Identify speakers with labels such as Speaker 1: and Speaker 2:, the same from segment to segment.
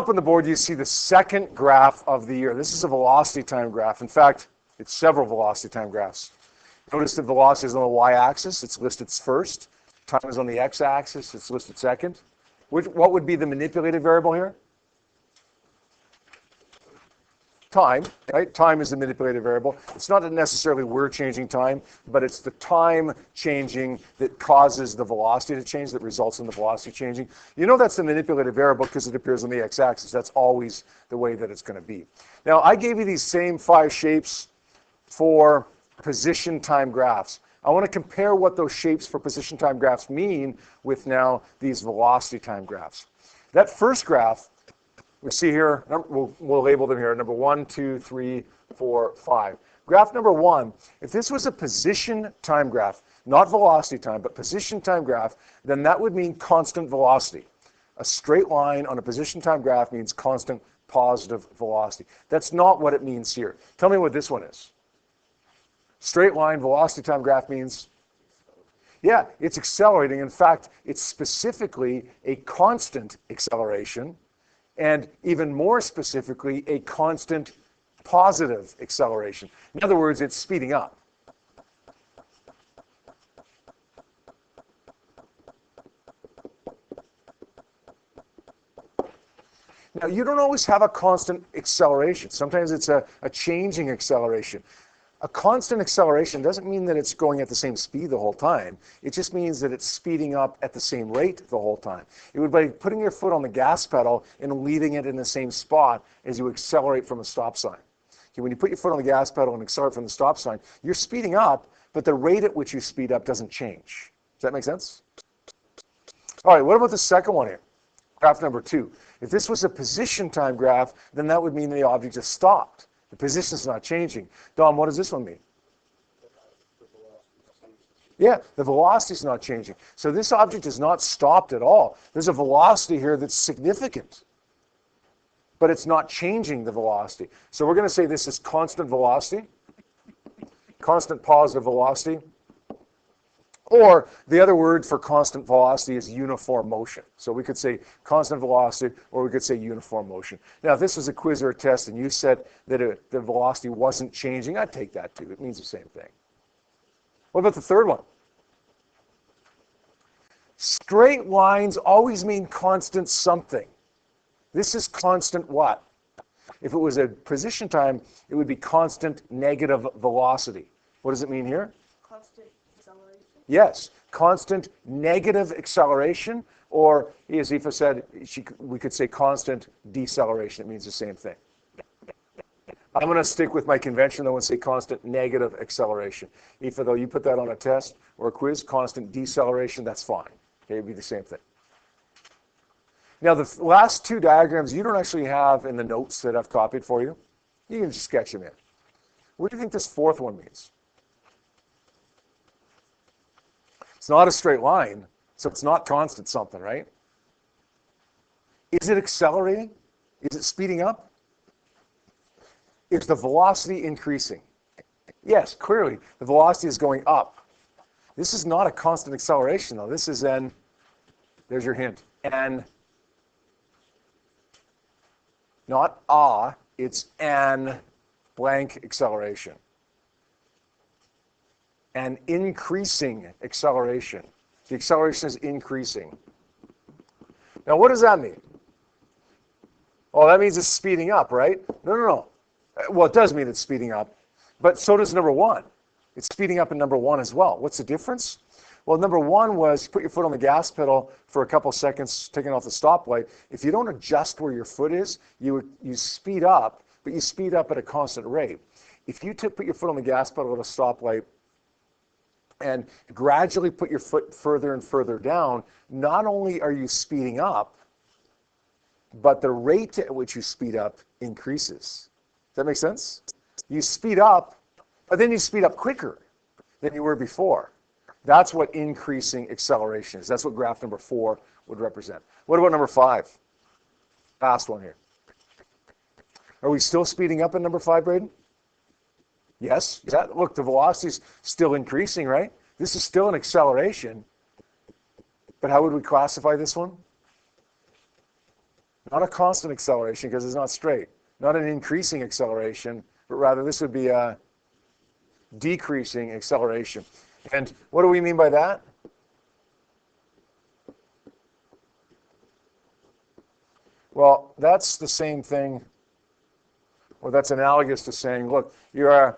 Speaker 1: up on the board, you see the second graph of the year. This is a velocity time graph. In fact, it's several velocity time graphs. Notice the velocity is on the y-axis. It's listed first. Time is on the x-axis. It's listed second. What would be the manipulated variable here? Time, right? Time is the manipulated variable. It's not that necessarily we're changing time, but it's the time changing that causes the velocity to change, that results in the velocity changing. You know that's the manipulated variable because it appears on the x-axis. That's always the way that it's going to be. Now, I gave you these same 5 shapes for position time graphs. I want to compare what those shapes for position time graphs mean with now these velocity time graphs. That first graph, we see here, we'll label them here, number 1, 2, 3, 4, 5. Graph number 1, if this was a position time graph, not velocity time, but position time graph, then that would mean constant velocity. A straight line on a position time graph means constant positive velocity. That's not what it means here. Tell me what this one is. Straight line velocity time graph means, yeah, it's accelerating. In fact, it's specifically a constant acceleration, and even more specifically, a constant positive acceleration. In other words, it's speeding up. Now, you don't always have a constant acceleration. Sometimes it's a changing acceleration. A constant acceleration doesn't mean that it's going at the same speed the whole time. It just means that it's speeding up at the same rate the whole time. It would be putting your foot on the gas pedal and leaving it in the same spot as you accelerate from a stop sign. Okay, when you put your foot on the gas pedal and accelerate from the stop sign, you're speeding up, but the rate at which you speed up doesn't change. Does that make sense? All right, what about the second one here? Graph number 2. If this was a position time graph, then that would mean the object just stopped. The position's not changing. Dom, what does this one mean? Yeah, the velocity's not changing. So this object is not stopped at all. There's a velocity here that's significant, but it's not changing the velocity. So we're going to say this is constant velocity, constant positive velocity, or the other word for constant velocity is uniform motion. So we could say constant velocity, or we could say uniform motion. Now, if this was a quiz or a test and you said that the velocity wasn't changing, I'd take that too. It means the same thing. What about the third one? Straight lines always mean constant something. This is constant what? If it was a position time, it would be constant negative velocity. What does it mean here?
Speaker 2: Constant acceleration?
Speaker 1: Yes, constant negative acceleration, or as Aoife said, we could say constant deceleration. It means the same thing. I'm going to stick with my convention, though, and say constant negative acceleration. Aoife, though, you put that on a test or a quiz, constant deceleration, that's fine. Okay, it'd be the same thing. Now, the last 2 diagrams you don't actually have in the notes that I've copied for you. You can just sketch them in. What do you think this fourth one means? It's not a straight line, so it's not constant something, right? Is it accelerating? Is it speeding up? Is the velocity increasing? Yes, clearly, the velocity is going up. This is not a constant acceleration, though. This is an, there's your hint, an, not it's an blank acceleration. An increasing acceleration. The acceleration is increasing. Now, what does that mean? Oh, that means it's speeding up, right? No. Well, it does mean it's speeding up, but so does number 1. It's speeding up in number 1 as well. What's the difference? Well, number 1 was you put your foot on the gas pedal for a couple seconds, taking off the stoplight. If you don't adjust where your foot is, you speed up, but you speed up at a constant rate. If you put your foot on the gas pedal at a stoplight and gradually put your foot further and further down, not only are you speeding up, but the rate at which you speed up increases. Does that make sense? You speed up, but then you speed up quicker than you were before. That's what increasing acceleration is. That's what graph number 4 would represent. What about number 5? Last one here. Are we still speeding up in number 5, Braden? Yes. Look, the velocity is still increasing, right? This is still an acceleration. But how would we classify this one? Not a constant acceleration because it's not straight. Not an increasing acceleration, but rather this would be a decreasing acceleration. And what do we mean by that? Well, that's the same thing, or that's analogous to saying, look, you're at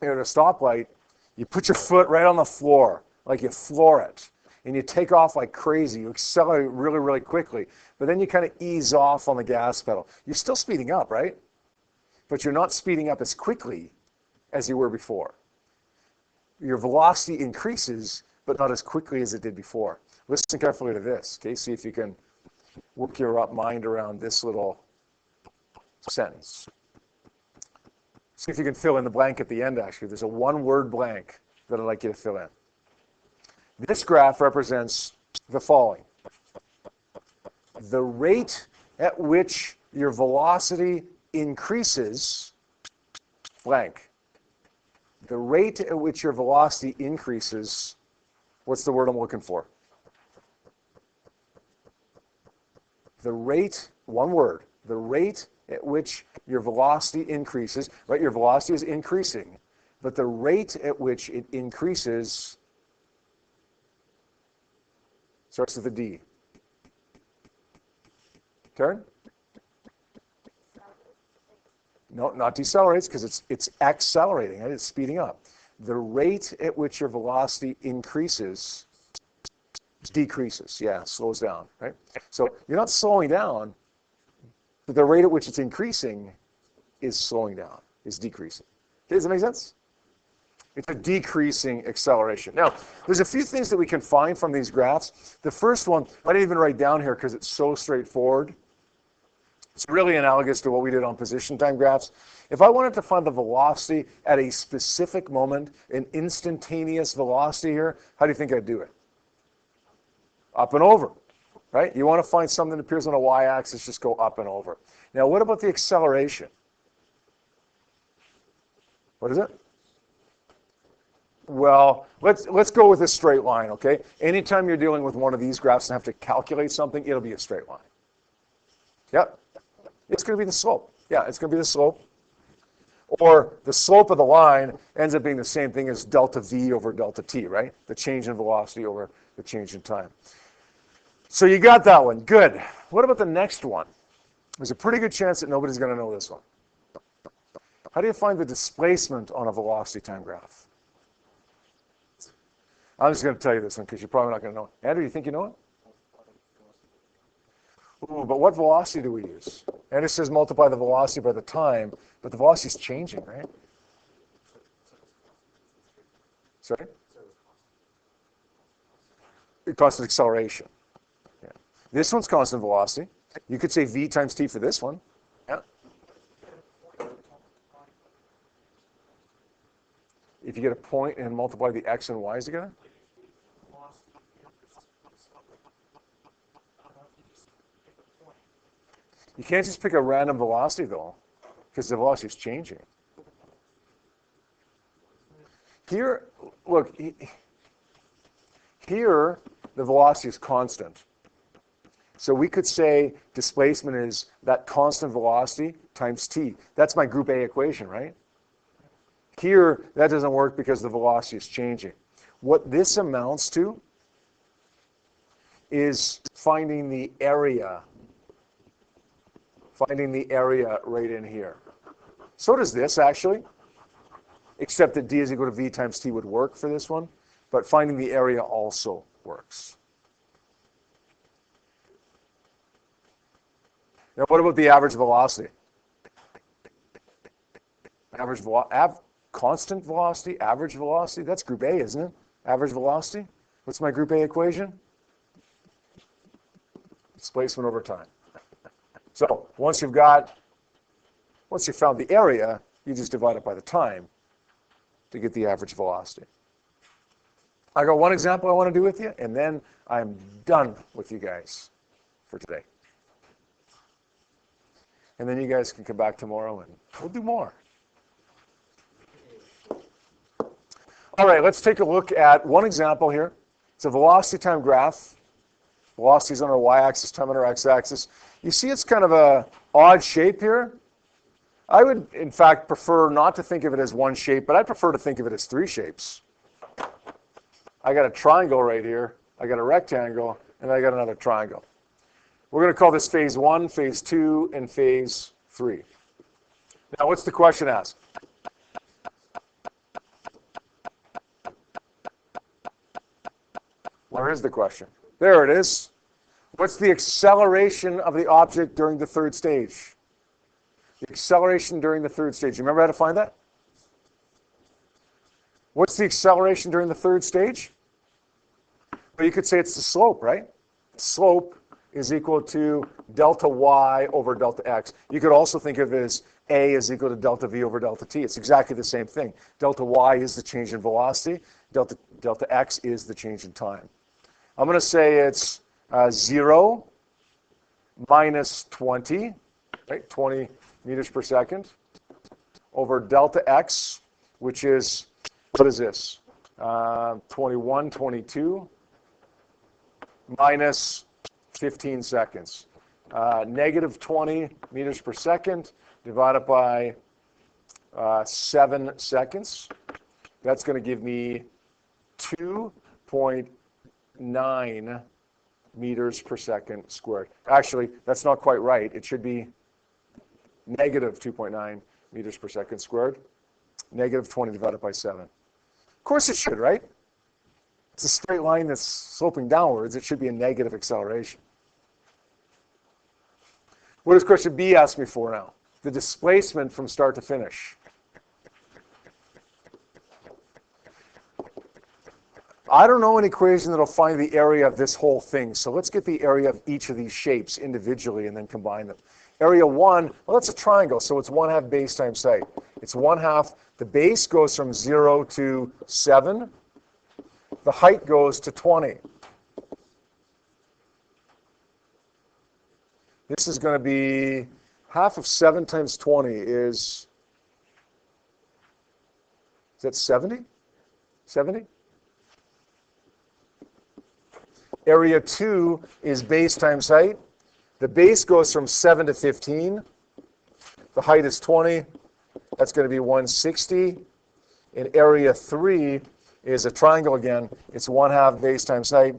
Speaker 1: a stoplight, you put your foot right on the floor, like you floor it, and you take off like crazy. You accelerate really, really quickly, but then you kind of ease off on the gas pedal. You're still speeding up, right? But you're not speeding up as quickly as you were before. Your velocity increases, but not as quickly as it did before. Listen carefully to this, okay? See if you can work your mind around this little sentence. See if you can fill in the blank at the end, actually. There's a one-word blank that I'd like you to fill in. This graph represents the following. The rate at which your velocity increases, blank. The rate at which your velocity increases, what's the word I'm looking for? The rate, one word, the rate at which your velocity increases, right? Your velocity is increasing, but the rate at which it increases starts with a D. Karen? No, not decelerates because it's accelerating, right? It's speeding up. The rate at which your velocity increases decreases, yeah, slows down, right? So you're not slowing down, but the rate at which it's increasing is slowing down, is decreasing. Okay, does that make sense? It's a decreasing acceleration. Now, there's a few things that we can find from these graphs. The first one, I didn't even write down here because it's so straightforward. It's really analogous to what we did on position time graphs. If I wanted to find the velocity at a specific moment, an instantaneous velocity here, how do you think I'd do it? Up and over, right? You want to find something that appears on a y-axis, just go up and over. Now, what about the acceleration? What is it? Well, let's go with a straight line, okay? Anytime you're dealing with one of these graphs and have to calculate something, it'll be a straight line. Yep. It's going to be the slope. Yeah, it's going to be the slope. Or the slope of the line ends up being the same thing as delta V over delta T, right? The change in velocity over the change in time. So you got that one. Good. What about the next one? There's a pretty good chance that nobody's going to know this one. How do you find the displacement on a velocity time graph? I'm just going to tell you this one because you're probably not going to know it. Andrew, you think you know it? Ooh, but what velocity do we use? Andrew says multiply the velocity by the time, but the velocity is changing, right? Sorry? Constant acceleration. Yeah. This one's constant velocity. You could say v times t for this one. Yeah. If you get a point and multiply the x and y's together? You can't just pick a random velocity, though, because the velocity is changing. Here, look, here the velocity is constant. So we could say displacement is that constant velocity times t. That's my group A equation, right? Here, that doesn't work because the velocity is changing. What this amounts to is finding the area right in here. So does this, actually, except that d is equal to v times t would work for this one, but finding the area also works. Now, what about the average velocity? Constant velocity, average velocity, that's group A, isn't it? Average velocity. What's my group A equation? Displacement over time. So once you've found the area, you just divide it by the time to get the average velocity. I got one example I want to do with you, and then I'm done with you guys for today. And then you guys can come back tomorrow and we'll do more. All right, let's take a look at one example here. It's a velocity time graph Velocity is on our y-axis, time on our x-axis. You see it's kind of a odd shape here. I would, in fact, prefer not to think of it as one shape, but I prefer to think of it as three shapes. I got a triangle right here, I got a rectangle, and I got another triangle. We're going to call this phase 1, phase 2, and phase 3. Now, what's the question asked? Where is the question? There it is. What's the acceleration of the object during the third stage? The acceleration during the third stage. You remember how to find that? What's the acceleration during the third stage? Well, you could say it's the slope, right? Slope is equal to delta y over delta x. You could also think of it as a is equal to delta v over delta t. It's exactly the same thing. Delta y is the change in velocity. Delta x is the change in time. I'm going to say it's 0 minus 20, right? 20 meters per second over delta x, which is, what is this? 21, 22 minus 15 seconds. Negative 20 meters per second divided by 7 seconds. That's going to give me 2.9 meters per second squared. Actually, that's not quite right. It should be negative 2.9 meters per second squared. Negative 20 divided by 7. Of course it should, right? It's a straight line that's sloping downwards. It should be a negative acceleration. What does question B ask me for now? The displacement from start to finish. I don't know an equation that'll find the area of this whole thing, so let's get the area of each of these shapes individually and then combine them. Area 1, well, that's a triangle, so it's 1/2 base times height. It's 1/2. The base goes from 0 to 7. The height goes to 20. This is going to be half of 7 times 20 is that 70? 70? Area 2 is base times height. The base goes from 7 to 15. The height is 20. That's going to be 160. And area 3 is a triangle again. It's 1/2 base times height.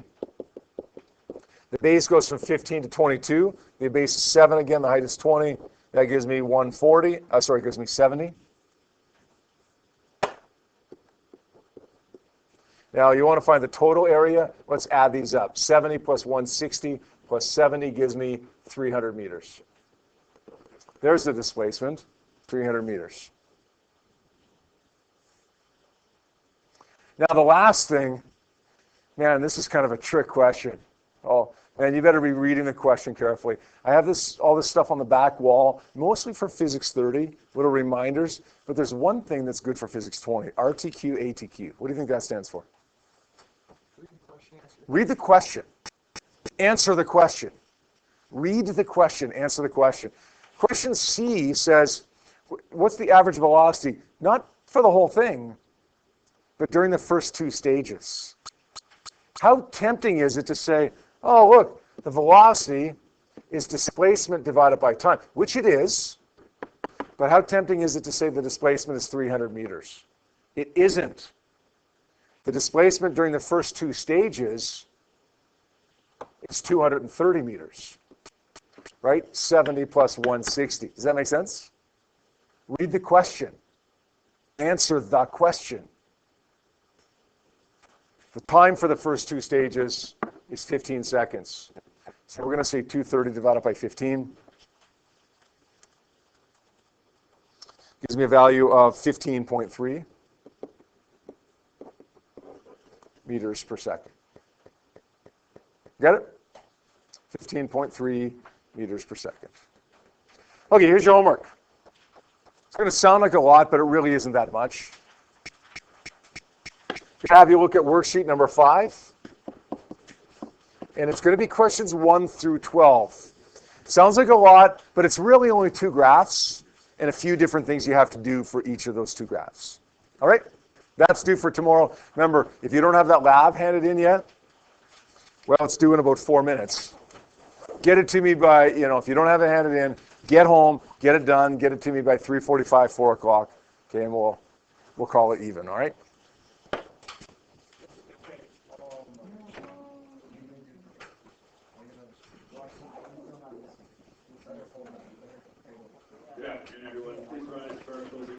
Speaker 1: The base goes from 15 to 22. The base is 7 again. The height is 20. That gives me 140. Sorry, it gives me 70. Now, you want to find the total area. Let's add these up. 70 plus 160 plus 70 gives me 300 meters. There's the displacement, 300 meters. Now, the last thing, man, this is kind of a trick question. Oh, man, you better be reading the question carefully. I have all this stuff on the back wall, mostly for Physics 30, little reminders, but there's one thing that's good for Physics 20, RTQ, ATQ. What do you think that stands for? Read the question. Answer the question. Read the question. Answer the question. Question C says, what's the average velocity? Not for the whole thing, but during the first 2 stages. How tempting is it to say, oh, look, the velocity is displacement divided by time, which it is, but how tempting is it to say the displacement is 300 meters? It isn't. The displacement during the first 2 stages is 230 meters, right? 70 plus 160. Does that make sense? Read the question. Answer the question. The time for the first 2 stages is 15 seconds. So we're going to say 230 divided by 15. Gives me a value of 15.3 meters per second. Get it? 15.3 meters per second. Okay, here's your homework. It's going to sound like a lot, but it really isn't that much. Have you look at worksheet number 5. And it's going to be questions 1 through 12. Sounds like a lot, but it's really only 2 graphs and a few different things you have to do for each of those 2 graphs. All right? That's due for tomorrow. Remember, if you don't have that lab handed in yet, Well, it's due in about 4 minutes. Get it to me by, if you don't have it handed in, get home, get it done, get it to me by 3:45, 4 o'clock. Okay, and we'll call it even, all right?